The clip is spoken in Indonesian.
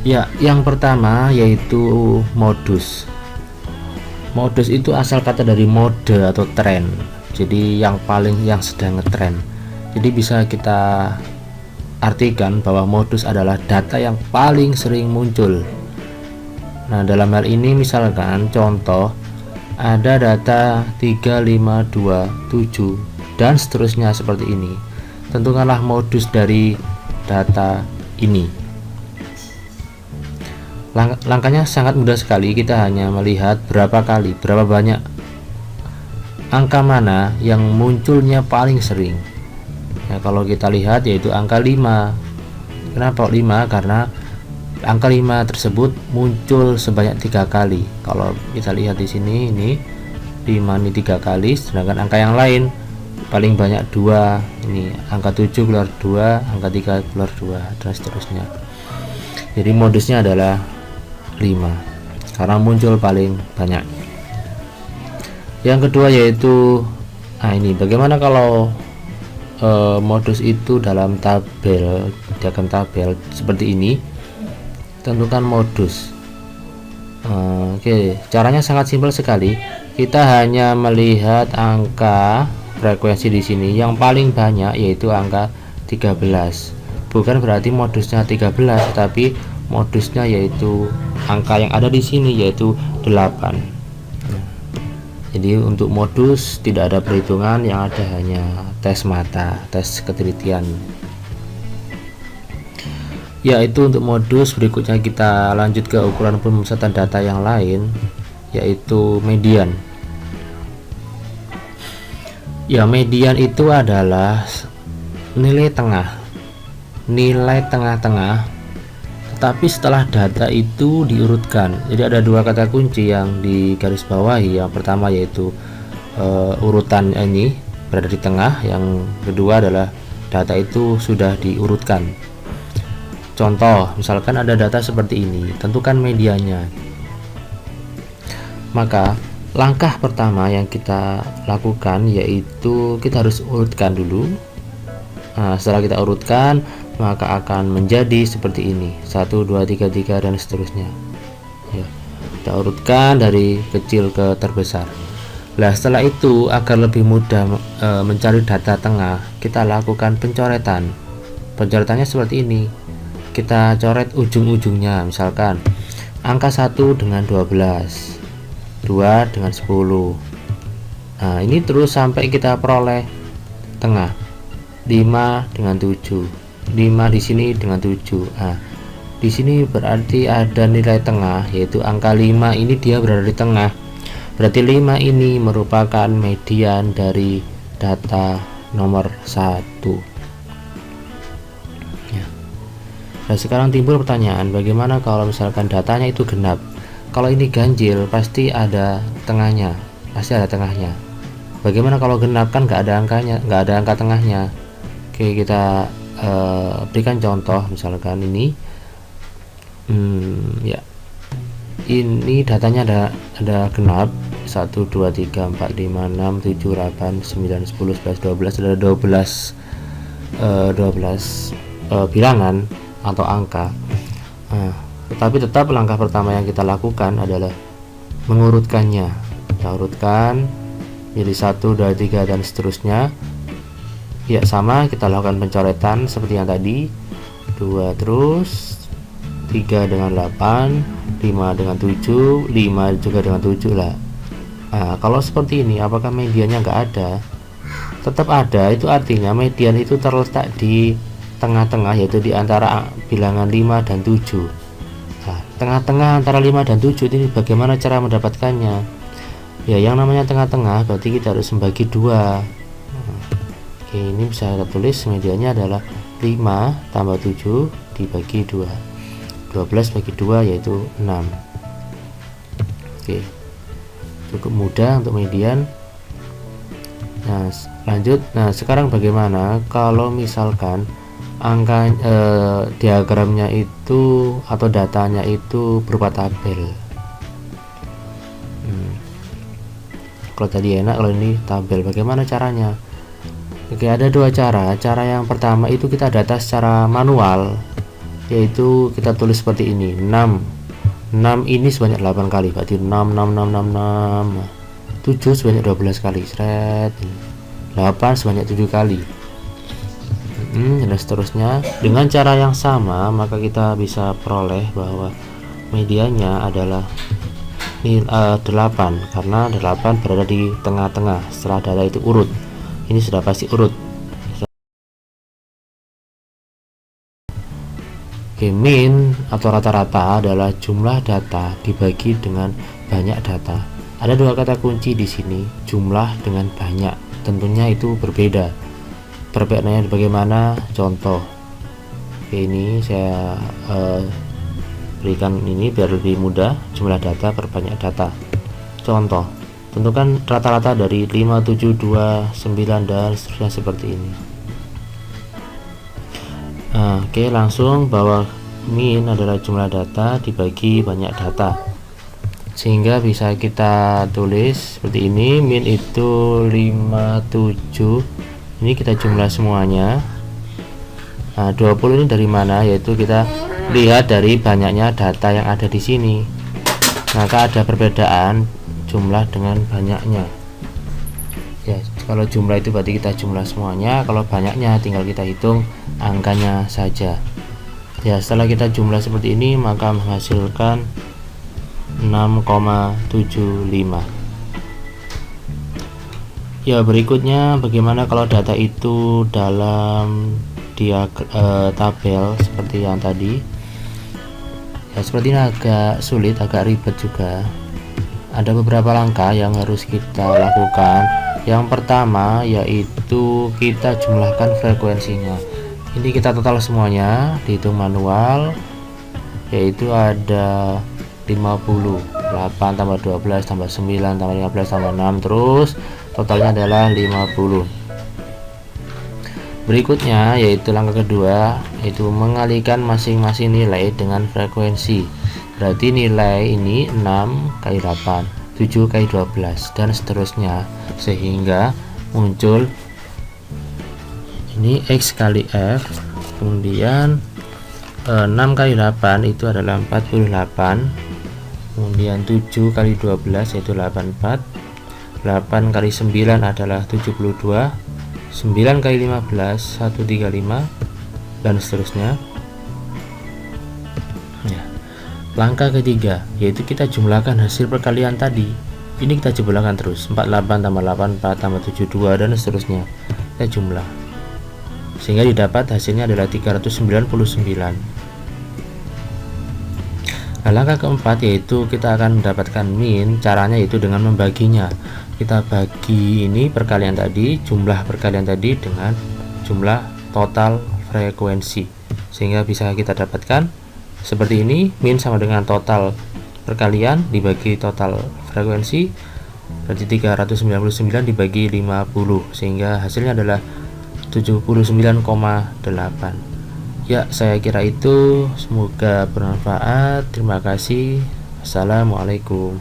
Ya, yang pertama yaitu modus. Modus itu asal kata dari mode atau tren. Jadi yang sedang ngetren. Jadi bisa kita artikan bahwa modus adalah data yang paling sering muncul. Nah, dalam hal ini misalkan contoh ada data 3527 dan seterusnya seperti ini. Tentukanlah modus dari data ini. Langkahnya sangat mudah sekali, kita hanya melihat berapa banyak angka mana yang munculnya paling sering. Nah, kalau kita lihat yaitu angka 5. Kenapa 5? Karena angka 5 tersebut muncul sebanyak 3 kali. Kalau kita lihat di sini, ini 5 ini 3 kali, sedangkan angka yang lain paling banyak 2. Ini angka 7 keluar 2, angka 3 keluar 2, dan seterusnya. Jadi modusnya adalah 5 karena muncul paling banyak. Yang kedua yaitu ini bagaimana kalau modus itu dalam diagram tabel seperti ini. Tentukan modus. Oke, caranya sangat simpel sekali. Kita hanya melihat angka frekuensi di sini yang paling banyak yaitu angka 13. Bukan berarti modusnya 13, tapi modusnya yaitu angka yang ada di sini yaitu 8. Jadi untuk modus tidak ada perhitungan, yang ada hanya tes mata, tes ketelitian. Yaitu untuk modus. Berikutnya kita lanjut ke ukuran pemusatan data yang lain, yaitu median. Ya, median itu adalah nilai tengah-tengah, tapi setelah data itu diurutkan. Jadi ada dua kata kunci yang digarisbawahi. Yang pertama yaitu urutan ini berada di tengah, yang kedua adalah data itu sudah diurutkan. Contoh, misalkan ada data seperti ini, tentukan medianya. Maka langkah pertama yang kita lakukan yaitu kita harus urutkan dulu. Nah, setelah kita urutkan, maka akan menjadi seperti ini, 1, 2, 3, 3 dan seterusnya ya. Kita urutkan dari kecil ke terbesar. Nah, setelah itu agar lebih mudah mencari data tengah, kita lakukan pencoretan. Pencoretannya seperti ini. Kita coret ujung-ujungnya, misalkan angka 1 dengan 12, 2 dengan 10. Nah, ini terus sampai kita peroleh tengah, 5 dengan 7, 5 di sini dengan 7. Nah, di sini berarti ada nilai tengah yaitu angka 5 ini, dia berada di tengah. Berarti 5 ini merupakan median dari data nomor 1. Ya. Nah, sekarang timbul pertanyaan, bagaimana kalau misalkan datanya itu genap? Kalau ini ganjil pasti ada tengahnya, Bagaimana kalau genap? Kan nggak ada angkanya, nggak ada angka tengahnya. Oke, kita berikan contoh. Misalkan ini ya, ini datanya ada genap 1, 2, 3, 4, 5, 6, 7, 8, 9, 10, 11, 12, ada 12 bilangan atau angka. Tetapi tetap langkah pertama yang kita lakukan adalah mengurutkannya. Kita urutkan jadi 1, 2, 3 dan seterusnya. Ya, sama, kita lakukan pencoretan seperti yang tadi. 2 terus, 3 dengan 8, 5 dengan 7, 5 juga dengan 7 lah. Nah, kalau seperti ini apakah mediannya nggak ada? Tetap ada. Itu artinya median itu terletak di tengah-tengah, yaitu di antara bilangan 5 dan 7. Nah, tengah-tengah antara 5 dan 7 ini bagaimana cara mendapatkannya? Ya, yang namanya tengah-tengah berarti kita harus membagi 2. Oke, ini bisa kita tulis mediannya adalah 5 tambah 7 dibagi 2. 12 bagi 2 yaitu 6. Oke, cukup mudah untuk median. Nah, lanjut. Nah, sekarang bagaimana kalau misalkan angka diagramnya itu atau datanya itu berupa tabel? Kalau tadi enak, kalau ini tabel, bagaimana caranya? Oke, ada dua cara. Cara yang pertama itu kita data secara manual. yaitu kita tulis seperti ini. 6 ini sebanyak 8 kali, berarti 6 6 6 6 6. 7 sebanyak 12 kali, seret. 8 sebanyak 7 kali, dan seterusnya. Dengan cara yang sama, maka kita bisa peroleh bahwa medianya adalah 8, karena 8 berada di tengah-tengah setelah data itu urut. Ini sudah pasti urut. Oke, mean atau rata-rata adalah jumlah data dibagi dengan banyak data. Ada dua kata kunci di sini, jumlah dengan banyak. Tentunya itu berbeda. Perbedaannya bagaimana? Contoh. Oke, ini saya berikan ini biar lebih mudah. Jumlah data per banyak data. Contoh, tentukan rata-rata dari 5, 7, 2, 9 dan seterusnya seperti ini. Oke, langsung bahwa mean adalah jumlah data dibagi banyak data, sehingga bisa kita tulis seperti ini. Mean itu 57. Ini kita jumlah semuanya. 20 ini dari mana? Yaitu kita lihat dari banyaknya data yang ada di sini. Maka ada perbedaan jumlah dengan banyaknya. Ya, kalau jumlah itu berarti kita jumlah semuanya, kalau banyaknya tinggal kita hitung angkanya saja. Ya, setelah kita jumlah seperti ini maka menghasilkan 6,75. Ya, berikutnya bagaimana kalau data itu dalam tabel seperti yang tadi. Ya, seperti ini agak sulit, agak ribet juga. Ada beberapa langkah yang harus kita lakukan. Yang pertama yaitu kita jumlahkan frekuensinya. Ini kita total semuanya, dihitung manual, yaitu ada 50, 8 tambah 12 tambah 9 tambah 15 tambah 6, terus totalnya adalah 50. Berikutnya yaitu langkah kedua, yaitu mengalikan masing-masing nilai dengan frekuensi. Berarti nilai ini 6 kali 8, 7 kali 12 dan seterusnya, sehingga muncul ini X kali F. Kemudian 6 kali 8 itu adalah 48. Kemudian 7 kali 12 yaitu 84. 8 kali 9 adalah 72. 9 kali 15 135 dan seterusnya. Ya. Langkah ketiga yaitu kita jumlahkan hasil perkalian tadi. Ini kita jumlahkan terus, 48 tambah 84 tambah 72 dan seterusnya. Kita jumlah sehingga didapat hasilnya adalah 399. Nah, langkah keempat yaitu kita akan mendapatkan mean. Caranya yaitu dengan membaginya. Kita bagi ini perkalian tadi, jumlah perkalian tadi dengan jumlah total frekuensi, sehingga bisa kita dapatkan seperti ini. Mean sama dengan total perkalian dibagi total frekuensi, berarti 399 dibagi 50, sehingga hasilnya adalah 79,8. Ya, saya kira itu. Semoga bermanfaat. Terima kasih. Assalamualaikum.